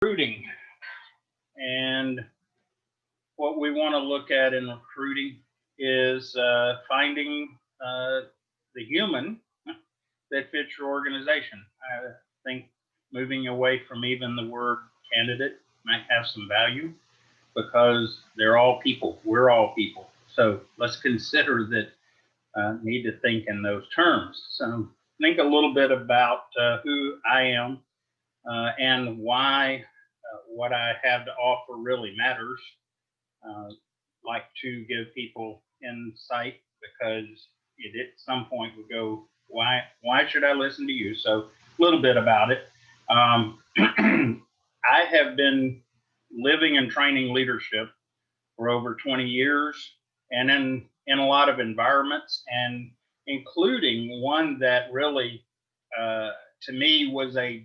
Recruiting. And what we want to look at in recruiting is finding the human that fits your organization. I think moving away from even the word candidate might have some value because they're all people. We're all people. So let's consider that need to think in those terms. So think a little bit about who I am and why what I have to offer really matters. Like to give people insight because it at some point would go, why should I listen to you? So a little bit about it. I have been living and training leadership for over 20 years and in a lot of environments and including one that really to me was a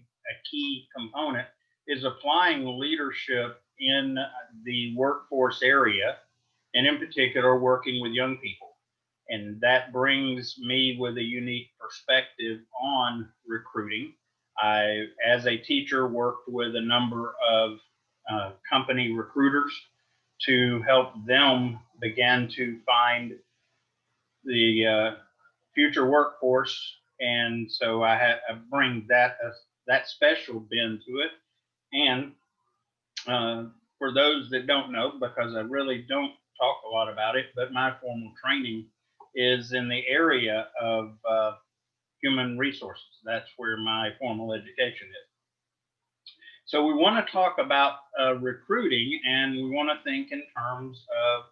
key component is applying leadership in the workforce area and in particular working with young people. And that brings me with a unique perspective on recruiting. I, as a teacher, worked with a number of company recruiters to help them begin to find the future workforce. And so I bring that special bend to it. And for those that don't know, because I really don't talk a lot about it, but my formal training is in the area of human resources. That's where my formal education is. So we want to talk about recruiting, and we want to think in terms of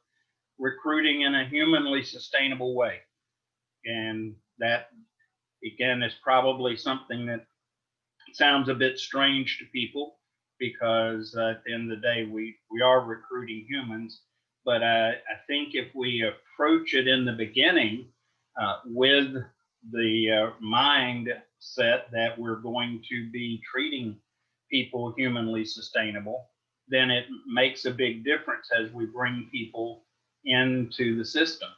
recruiting in a humanly sustainable way. And that, again, is probably something that sounds a bit strange to people because at the end of the day, we are recruiting humans. But I think if we approach it in the beginning with the mindset that we're going to be treating people humanly sustainable, then it makes a big difference as we bring people into the system.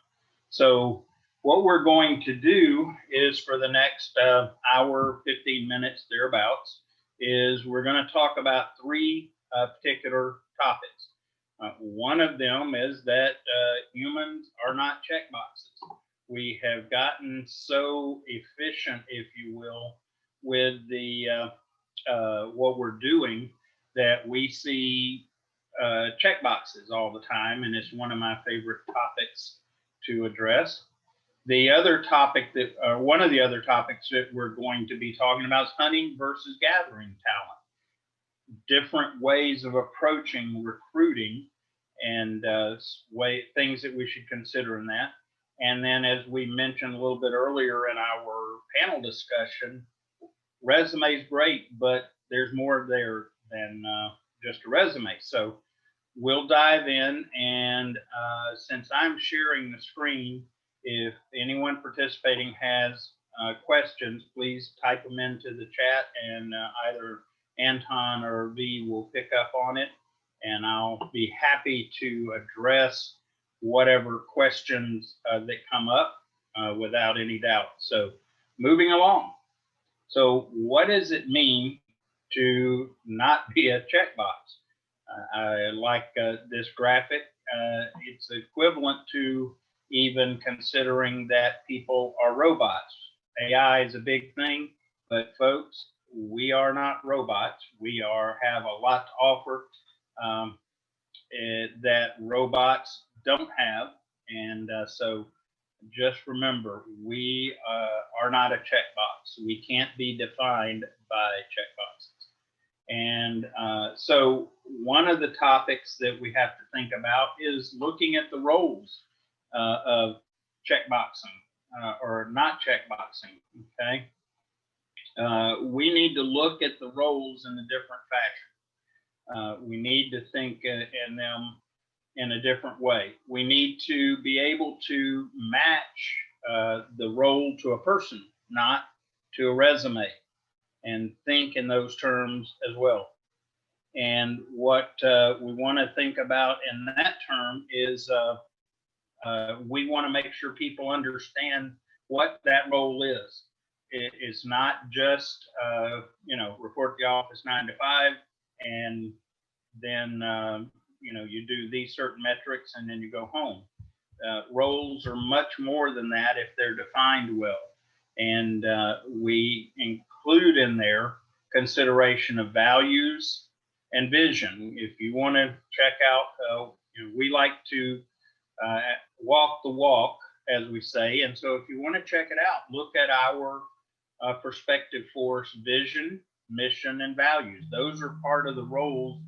So what we're going to do is for the next hour, 15 minutes, thereabouts, is we're going to talk about three particular topics. One of them is that humans are not checkboxes. We have gotten so efficient, if you will, with the what we're doing that we see checkboxes all the time, and it's one of my favorite topics to address. The other topic that, one of the other topics that we're going to be talking about is hunting versus gathering talent. Different ways of approaching recruiting and things that we should consider in that. And then, as we mentioned a little bit earlier in our panel discussion, resume is great, but there's more there than just a resume. So we'll dive in, and since I'm sharing the screen, if anyone participating has questions, please type them into the chat, and either Anton or V will pick up on it, and I'll be happy to address whatever questions that come up without any doubt. So moving along. So what does it mean to not be a checkbox? I like this graphic. It's equivalent to even considering that people are robots. AI is a big thing, but folks, we are not robots. We have a lot to offer that robots don't have. And so just remember, we are not a checkbox. We can't be defined by checkboxes. And so one of the topics that we have to think about is looking at the roles of checkboxing or not checkboxing, okay? We need to look at the roles in a different fashion. We need to think in them in a different way. We need to be able to match the role to a person, not to a resume, and think in those terms as well. And what we want to think about in that term is we want to make sure people understand what that role is. It's not just, report to the office 9 to 5. and then you do these certain metrics, and then you go home. Roles are much more than that if they're defined well, and we include in there consideration of values and vision. If you want to check out, we like to uh, walk the walk, as we say. And so if you want to check it out, look at our perspective force vision, mission, and values. Those are part of the roles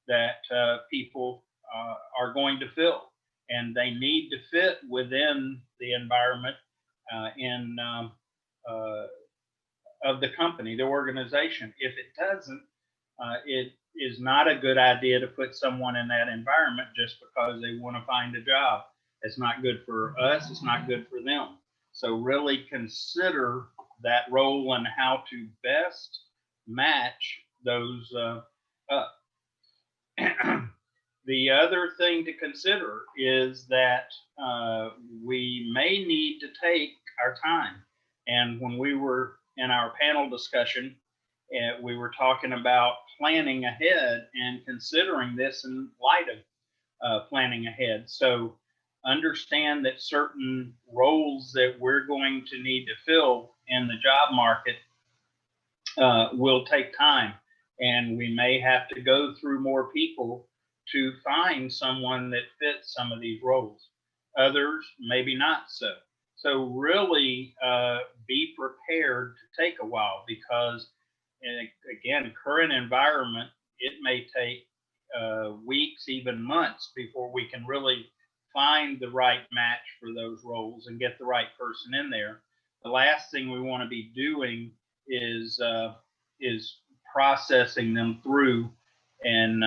that people are going to fill, and they need to fit within the environment in of the company, the organization. If it doesn't, it is not a good idea to put someone in that environment just because they want to find a job. It's not good for us. It's not good for them. So really consider that role and how to best match those up. The other thing to consider is that we may need to take our time. And when we were in our panel discussion, we were talking about planning ahead and considering this in light of planning ahead. So understand that certain roles that we're going to need to fill in the job market will take time. And we may have to go through more people to find someone that fits some of these roles. Others, maybe not so. So really be prepared to take a while, because again, current environment, it may take weeks, even months before we can really find the right match for those roles and get the right person in there. The last thing we want to be doing is processing them through and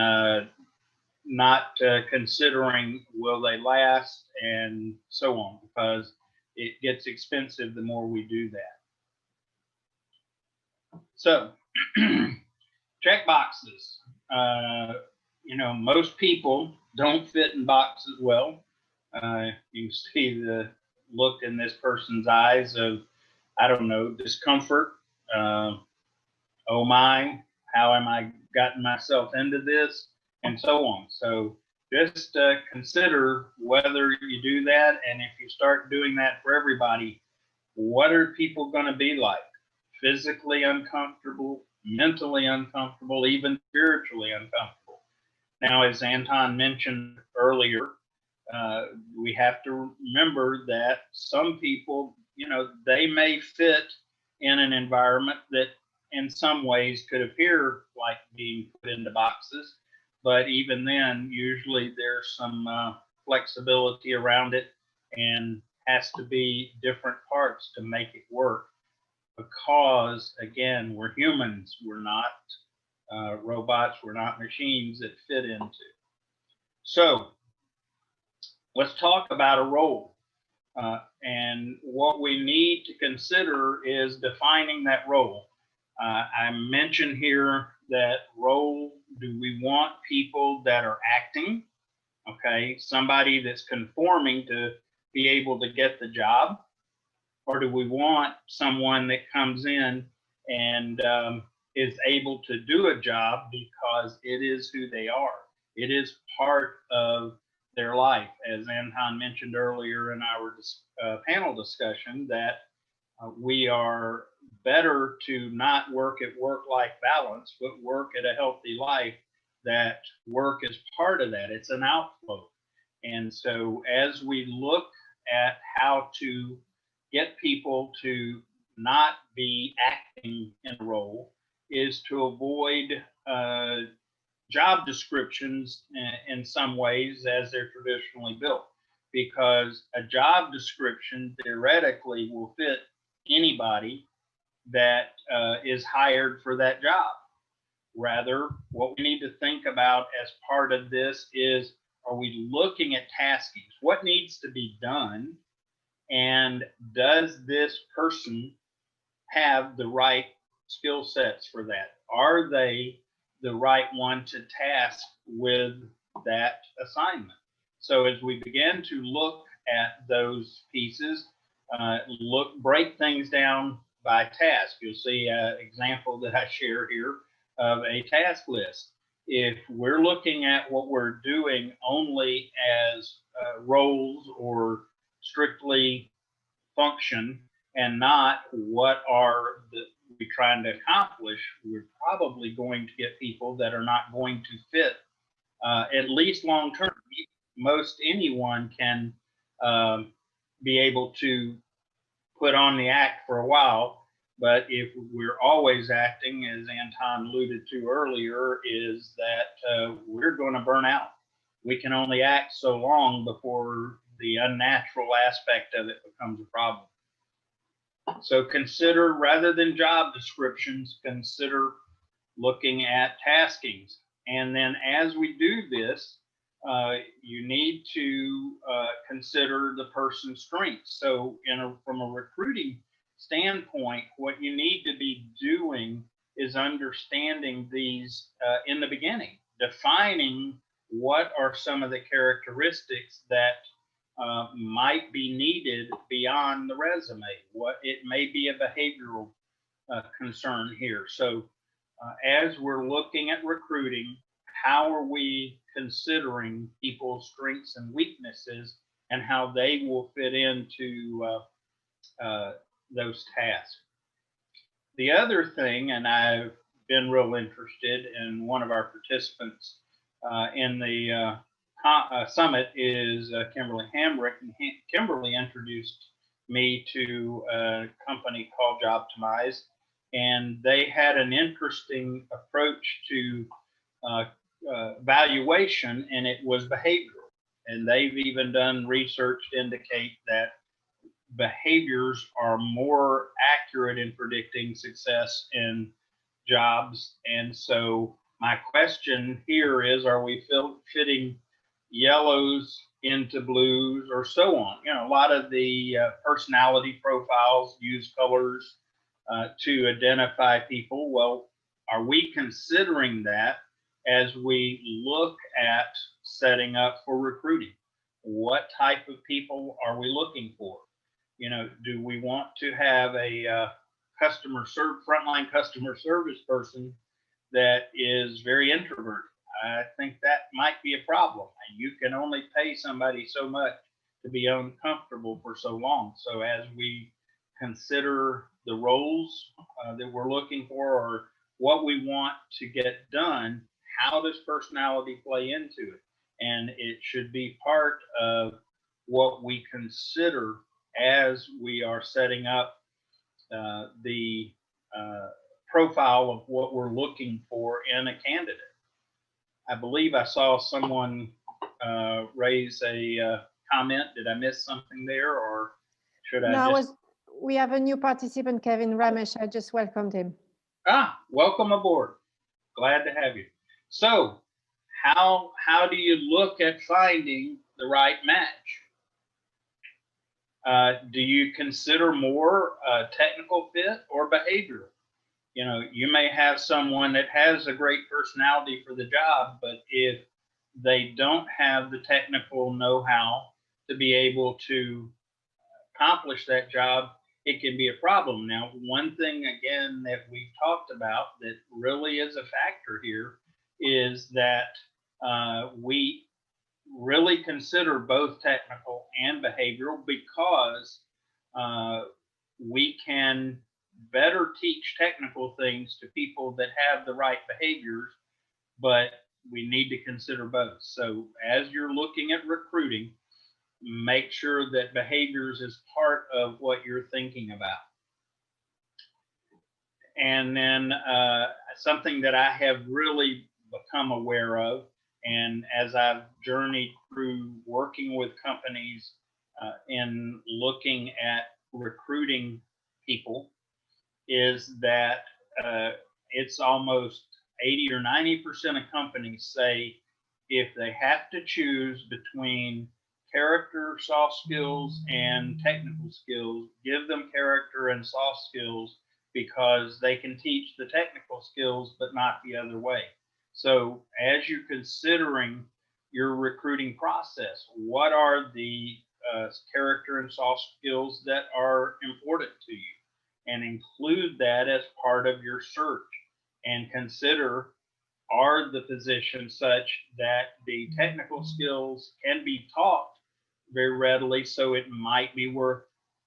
not considering will they last and so on, because it gets expensive the more we do that. So check boxes. Most people don't fit in boxes well. You see the look in this person's eyes of, I don't know, discomfort. Oh my, how am I gotten myself into this? And so on. So just consider whether you do that. And if you start doing that for everybody, what are people going to be like? Physically uncomfortable, mentally uncomfortable, even spiritually uncomfortable. Now, as Anton mentioned earlier, we have to remember that some people, they may fit in an environment that in some ways could appear like being put into boxes, but even then, usually there's some flexibility around it and has to be different parts to make it work. Because again, we're humans, we're not robots, we're not machines that fit into. So let's talk about a role. And what we need to consider is defining that role. I mentioned here that role, do we want people that are acting? Okay, somebody that's conforming to be able to get the job? Or do we want someone that comes in and is able to do a job because it is who they are? It is part of their life. As Anton mentioned earlier in our panel discussion, that we are better to not work at work-life balance, but work at a healthy life, that work is part of that. It's an outflow. And so as we look at how to get people to not be acting in a role, is to avoid job descriptions in some ways as they're traditionally built, because a job description theoretically will fit anybody that is hired for that job. Rather, what we need to think about as part of this is, are we looking at taskings? What needs to be done? And does this person have the right skill sets for that? Are they the right one to task with that assignment? So as we begin to look at those pieces, break things down by task. You'll see an example that I share here of a task list. if we're looking at what we're doing only as roles or strictly function and not what are we trying to accomplish, we're probably going to get people that are not going to fit, at least long term. Most anyone can um, be able to put on the act for a while, but if we're always acting, as Anton alluded to earlier, is that we're going to burn out. We can only act so long before the unnatural aspect of it becomes a problem. So consider, rather than job descriptions, consider looking at taskings. And then as we do this, you need to consider the person's strengths. So from a recruiting standpoint, what you need to be doing is understanding these in the beginning, defining what are some of the characteristics that might be needed beyond the resume. What it may be a behavioral concern here. So as we're looking at recruiting, how are we considering people's strengths and weaknesses and how they will fit into those tasks? The other thing, and I've been real interested in one of our participants in the summit is Kimberly Hamrick. And Kimberly introduced me to a company called Jobtimize, and they had an interesting approach to valuation, and it was behavioral. And they've even done research to indicate that behaviors are more accurate in predicting success in jobs. And so my question here is, are we fitting yellows into blues or so on? You know, a lot of the personality profiles use colors to identify people. Well, are we considering that as we look at setting up for recruiting? What type of people are we looking for? You know, do we want to have a frontline customer service person that is very introverted? I think that might be a problem. And you can only pay somebody so much to be uncomfortable for so long. So as we consider the roles that we're looking for or what we want to get done, how does personality play into it? And it should be part of what we consider as we are setting up the profile of what we're looking for in a candidate. I believe I saw someone raise a comment. Did I miss something there, or should I just? We have a new participant, Kevin Ramesh. I just welcomed him. Welcome aboard. Glad to have you. So how do you look at finding the right match? Do you consider more technical fit or behavioral? You know, you may have someone that has a great personality for the job, but if they don't have the technical know-how to be able to accomplish that job, it can be a problem. Now, one thing, again, that we've talked about that really is a factor here is that we really consider both technical and behavioral because we can better teach technical things to people that have the right behaviors, but we need to consider both. So as you're looking at recruiting, make sure that behaviors is part of what you're thinking about. And then something that I have really become aware of, and as I've journeyed through working with companies in looking at recruiting people, is that it's almost 80 or 90% of companies say if they have to choose between character, soft skills, and technical skills, give them character and soft skills because they can teach the technical skills, but not the other way. So as you're considering your recruiting process, what are the character and soft skills that are important to you? And include that as part of your search and consider are the positions such that the technical skills can be taught very readily. So it might be worth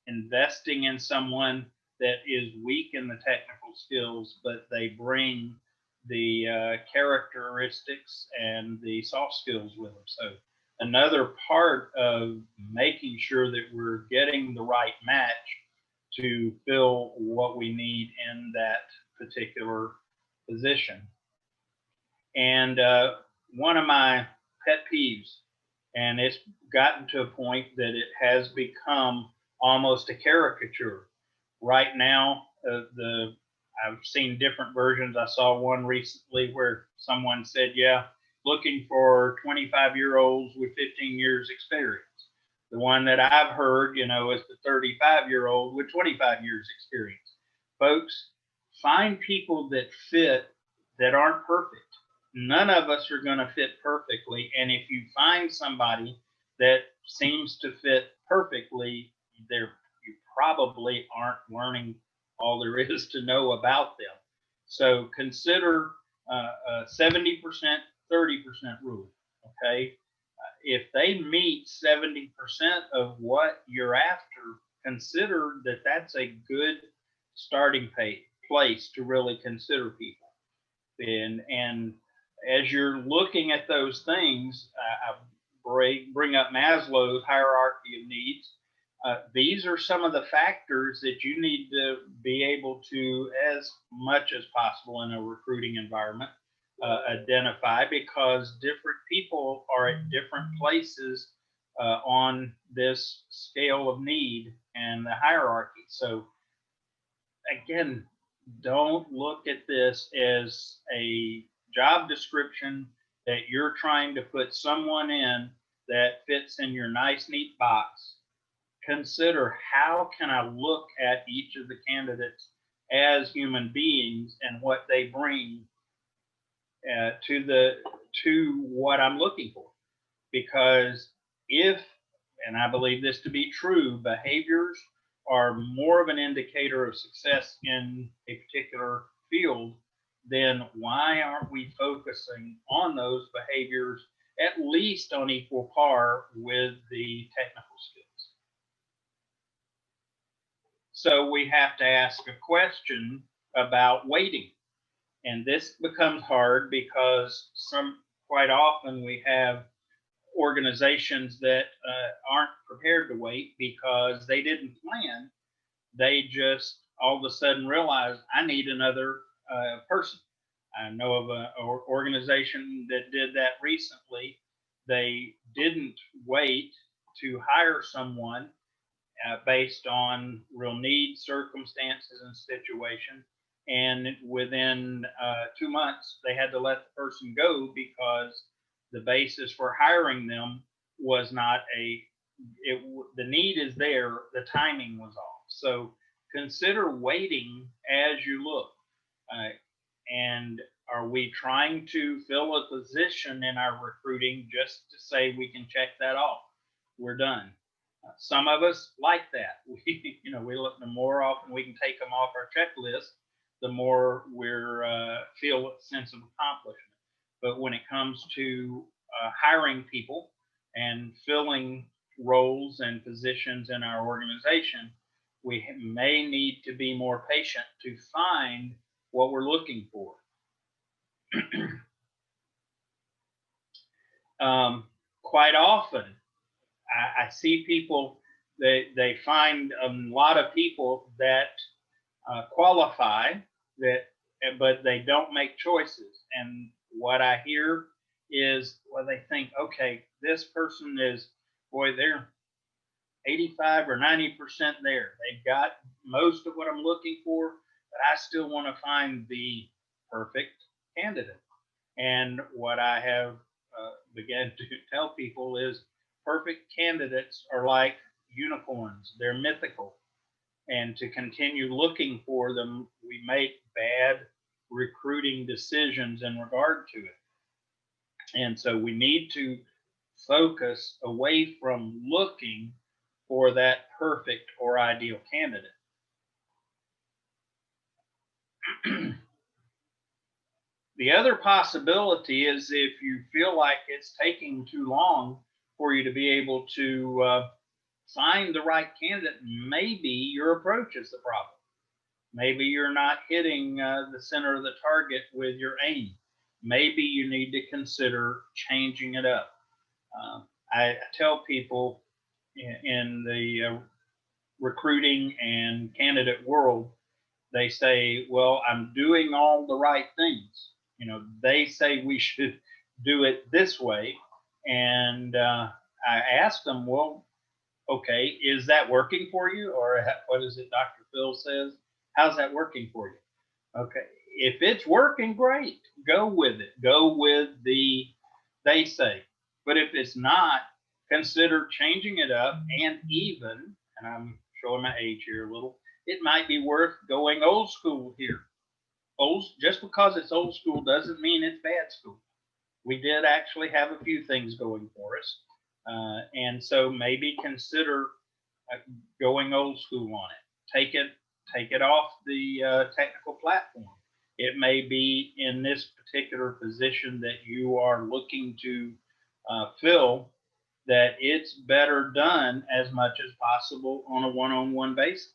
investing in someone that is weak in the technical skills, but they bring the characteristics and the soft skills with them. So another part of making sure that we're getting the right match to fill what we need in that particular position. And one of my pet peeves, and it's gotten to a point that it has become almost a caricature. Right now, I've seen different versions. I saw one recently where someone said, yeah, looking for 25-year-olds with 15 years experience. The one that I've heard, is the 35-year-old with 25 years experience. Folks, find people that fit that aren't perfect. None of us are going to fit perfectly. And if you find somebody that seems to fit perfectly, you probably aren't learning all there is to know about them. So consider a 70%, 30% rule. Okay. If they meet 70% of what you're after, consider that that's a good starting place to really consider people. And as you're looking at those things, I bring up Maslow's hierarchy of needs. These are some of the factors that you need to be able to, as much as possible in a recruiting environment, identify, because different people are at different places on this scale of need and the hierarchy. So again, don't look at this as a job description that you're trying to put someone in that fits in your nice, neat box. Consider, how can I look at each of the candidates as human beings and what they bring to what I'm looking for. Because if, and I believe this to be true, behaviors are more of an indicator of success in a particular field, then why aren't we focusing on those behaviors at least on equal par with the technical skills? So we have to ask a question about weighting. And this becomes hard because quite often we have organizations that aren't prepared to wait because they didn't plan. They just all of a sudden realize, I need another person. I know of an organization that did that recently. They didn't wait to hire someone based on real need, circumstances, and situation. And within 2 months, they had to let the person go because the basis for hiring them was not the need is there, the timing was off. So consider waiting as you look. And are we trying to fill a position in our recruiting just to say we can check that off? We're done. Some of us like that. We look, the more often we can take them off our checklist, the more we're feel a sense of accomplishment. But when it comes to hiring people and filling roles and positions in our organization, we may need to be more patient to find what we're looking for. Quite often, I see people, they find a lot of people that qualify, but they don't make choices. And what I hear is, well, they think, okay, this person is, boy, they're 85 or 90% there. They've got most of what I'm looking for, but I still want to find the perfect candidate. And what I have began to tell people is, perfect candidates are like unicorns. They're mythical. And to continue looking for them, we make bad recruiting decisions in regard to it. And so we need to focus away from looking for that perfect or ideal candidate. The other possibility is if you feel like it's taking too long for you to be able to find the right candidate, maybe your approach is the problem. Maybe you're not hitting the center of the target with your aim. Maybe you need to consider changing it up. I tell people in the recruiting and candidate world, they say, well, I'm doing all the right things. You know, they say we should do it this way. And I asked them, well, okay, is that working for you? Or what is it Dr. Phil says? How's that working for you? Okay, if it's working, great, go with it. Go with the they say. But if it's not, consider changing it up, and even, and I'm showing my age here a little, it might be worth going old school here. Just because it's old school doesn't mean it's bad school. We did actually have a few things going for us. And so maybe consider going old school on it. Take it off the technical platform. It may be in this particular position that you are looking to fill, that it's better done as much as possible on a one-on-one basis.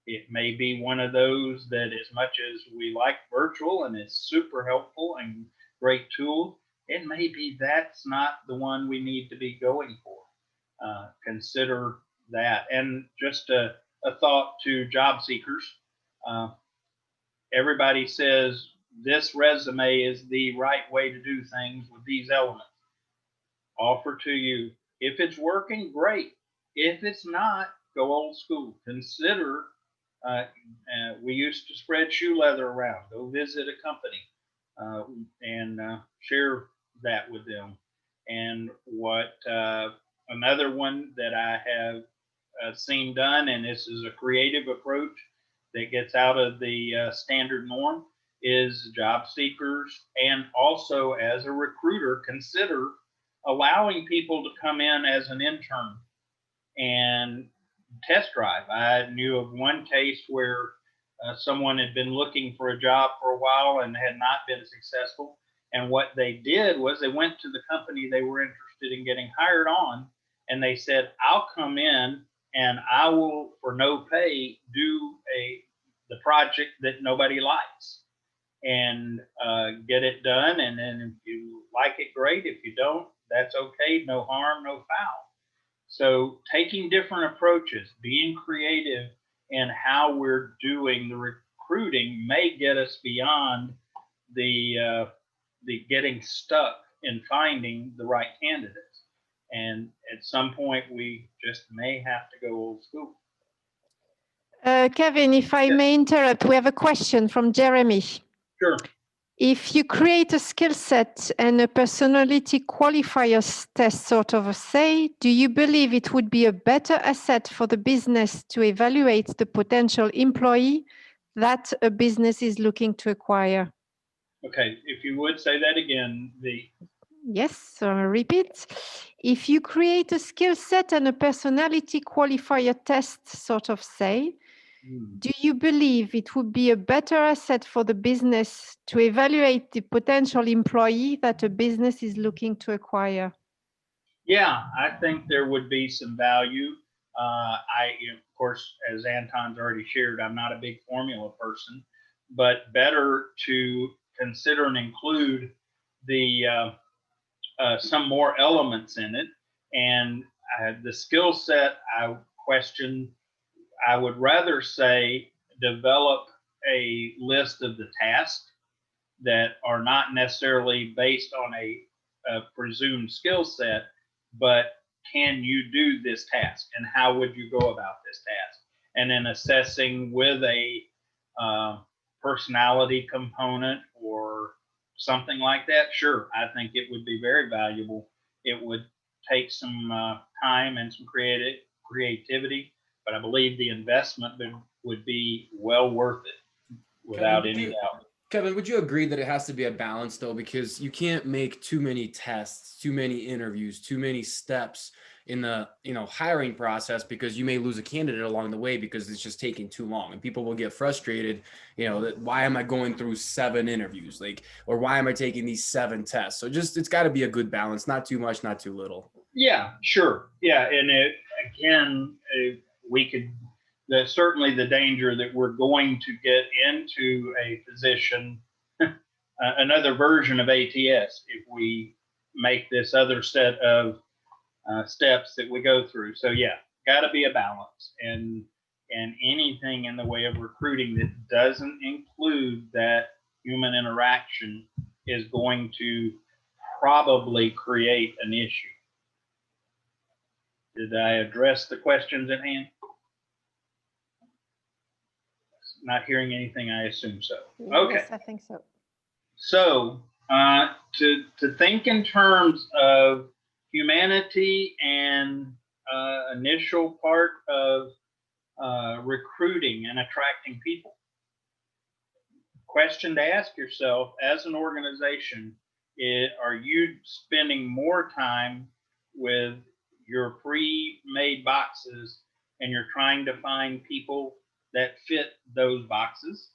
It may be one of those that, as much as we like virtual and it's super helpful and great tool, it may be that's not the one we need to be going for. Consider that. And just a thought to job seekers. Everybody says this resume is the right way to do things with these elements. Offer to you. If it's working, great. If it's not, go old school. Consider, we used to spread shoe leather around. Go visit a company and share that with them. And what another one that I have seen done, and this is a creative approach that gets out of the standard norm, is job seekers and also as a recruiter consider allowing people to come in as an intern and test drive. I knew of one case where someone had been looking for a job for a while and had not been successful. And what they did was they went to the company they were interested in getting hired on, and they said, I'll come in and I will, for no pay, do the project that nobody likes and get it done. And then if you like it, great. If you don't, that's okay. No harm, no foul. So taking different approaches, being creative in how we're doing the recruiting may get us beyond the getting stuck in finding the right candidates. And at some point, we just may have to go old school. Kevin, if I may interrupt, we have a question from Jeremy. Sure. If you create a skill set and a personality qualifier test sort of say, do you believe it would be a better asset for the business to evaluate the potential employee that a business is looking to acquire? Okay, if you would say that again, Yes, so I'll repeat. If you create a skill set and a personality qualifier test sort of say, do you believe it would be a better asset for the business to evaluate the potential employee that a business is looking to acquire? Yeah, I think there would be some value. Of course, as Anton's already shared, I'm not a big formula person, but better to consider and include the some more elements in it. And the skill set I question, I would rather say develop a list of the tasks that are not necessarily based on a presumed skill set, but can you do this task and how would you go about this task? And then assessing with a personality component or something like that, sure, I think it would be very valuable. It would take some time and some creativity, but I believe the investment would be well worth it without any doubt. Kevin, would you agree that it has to be a balance though? Because you can't make too many tests, too many interviews, too many steps in the, hiring process, because you may lose a candidate along the way because it's just taking too long, and people will get frustrated, that why am I going through 7 interviews? Or why am I taking these 7 tests? So it's got to be a good balance, not too much, not too little. Yeah, sure. Yeah. And we could, certainly the danger that we're going to get into a position, another version of ATS, if we make this other set of steps that we go through. So yeah, got to be a balance, and anything in the way of recruiting that doesn't include that human interaction is going to probably create an issue. Did I address the questions at hand? Not hearing anything, I assume so. Okay. Yes, I think so. So to think in terms of humanity and initial part of recruiting and attracting people, question to ask yourself as an organization is, are you spending more time with your pre-made boxes and you're trying to find people that fit those boxes?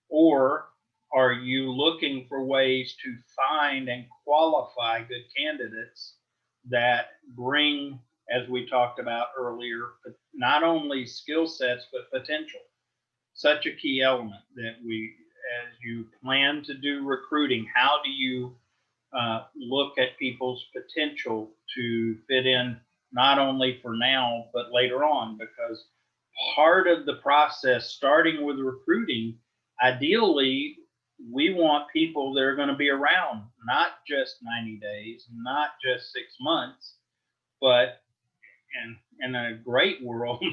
Or are you looking for ways to find and qualify good candidates that bring, as we talked about earlier, not only skill sets, but potential? Such a key element that as you plan to do recruiting, how do you look at people's potential to fit in, not only for now, but later on? Because part of the process, starting with recruiting, ideally, we want people that are going to be around, not just 90 days, not just 6 months, but in a great world,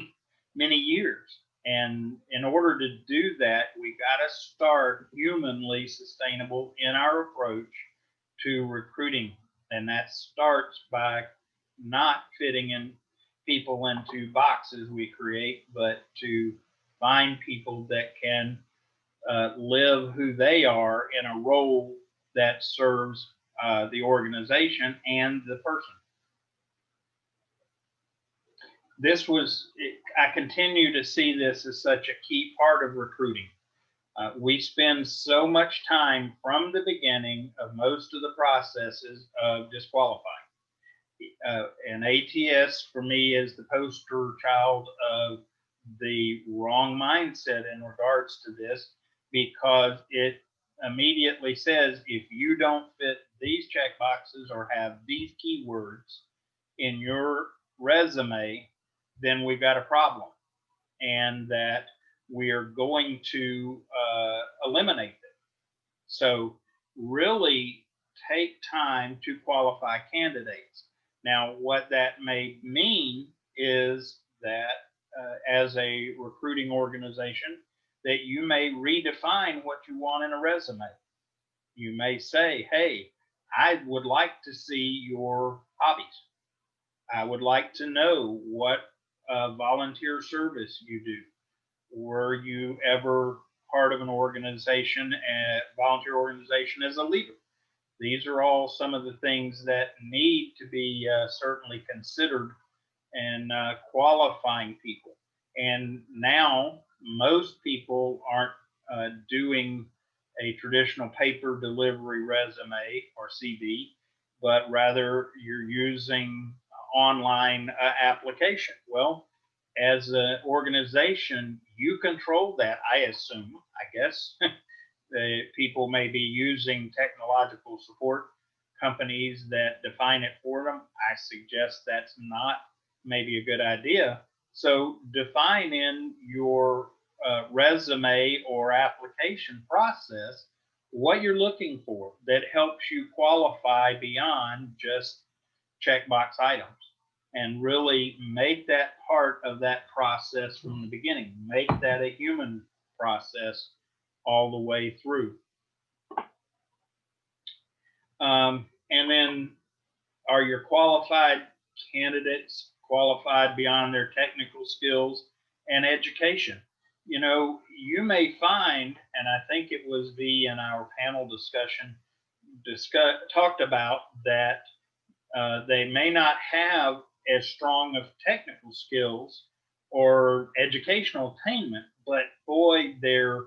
many years. And in order to do that, we got to start humanly sustainable in our approach to recruiting. And that starts by not fitting in people into boxes we create, but to find people that can live who they are in a role that serves the organization and the person. I continue to see this as such a key part of recruiting. We spend so much time from the beginning of most of the processes of disqualifying. And ATS for me is the poster child of the wrong mindset in regards to this, because it immediately says if you don't fit these check boxes or have these keywords in your resume, then we've got a problem, and that we are going to eliminate them. So really take time to qualify candidates. Now, what that may mean is that as a recruiting organization, that you may redefine what you want in a resume. You may say, hey, I would like to see your hobbies. I would like to know what volunteer service you do. Were you ever part of an organization, a volunteer organization, as a leader? These are all some of the things that need to be certainly considered in qualifying people. And now most people aren't doing a traditional paper delivery resume or CV, but rather you're using online application. Well, as an organization, you control that, I assume, I guess. People may be using technological support companies that define it for them. I suggest that's not maybe a good idea. So define in your resume or application process what you're looking for that helps you qualify beyond just checkbox items, and really make that part of that process from the beginning. Make that a human process all the way through. And then, are your qualified candidates qualified beyond their technical skills and education? you know, you may find, and I think it was V in our panel discussion talked about that they may not have as strong of technical skills or educational attainment, but boy, there are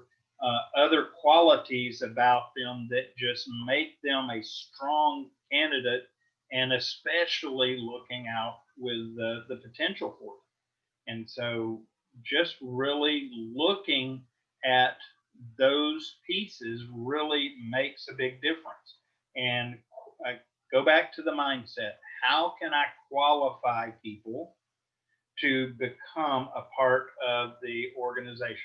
other qualities about them that just make them a strong candidate, and especially looking out with the potential for it. And so just really looking at those pieces really makes a big difference. And I go back to the mindset. How can I qualify people to become a part of the organization?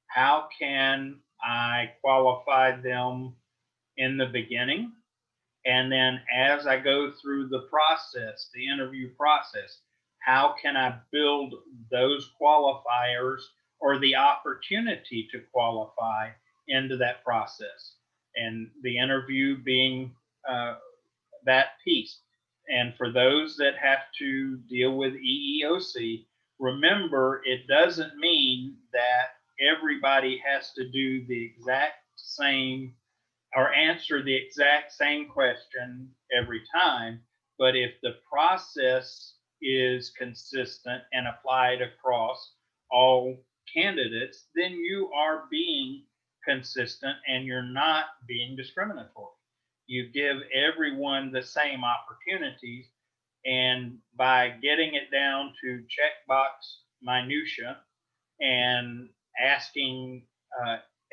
How can I qualify them in the beginning? And then as I go through the process, the interview process, how can I build those qualifiers or the opportunity to qualify into that process? And the interview being that piece. And for those that have to deal with EEOC, remember, it doesn't mean that everybody has to do the exact same or answer the exact same question every time. But if the process is consistent and applied across all candidates, then you are being consistent and you're not being discriminatory. You give everyone the same opportunities, and by getting it down to checkbox minutia and asking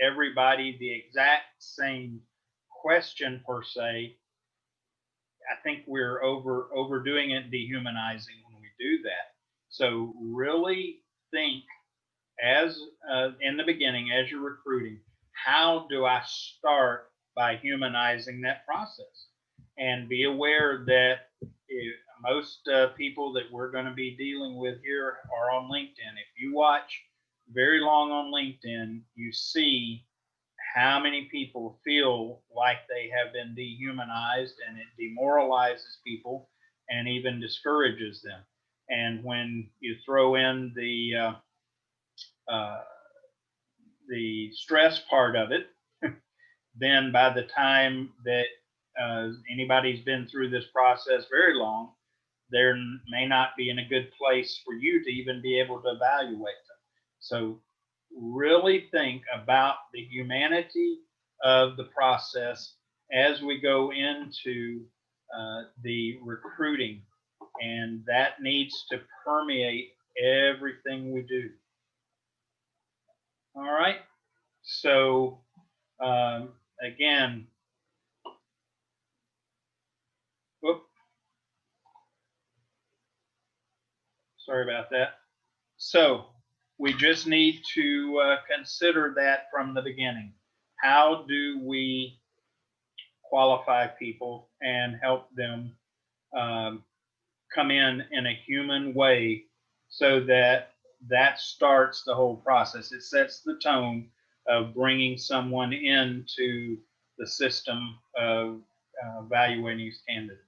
everybody the exact same question per se, I think we're overdoing it, dehumanizing when we do that. So really think as in the beginning, as you're recruiting, how do I start by humanizing that process? And be aware that most people that we're going to be dealing with here are on LinkedIn. If you watch very long on LinkedIn, you see how many people feel like they have been dehumanized, and it demoralizes people and even discourages them. And when you throw in the stress part of it, then by the time that anybody's been through this process very long, there may not be in a good place for you to even be able to evaluate them. So really think about the humanity of the process as we go into the recruiting, and that needs to permeate everything we do. All right. So again, whoop, sorry about that. So we just need to consider that from the beginning. How do we qualify people and help them come in a human way, so that that starts the whole process? It sets the tone of bringing someone into the system of evaluating these candidates.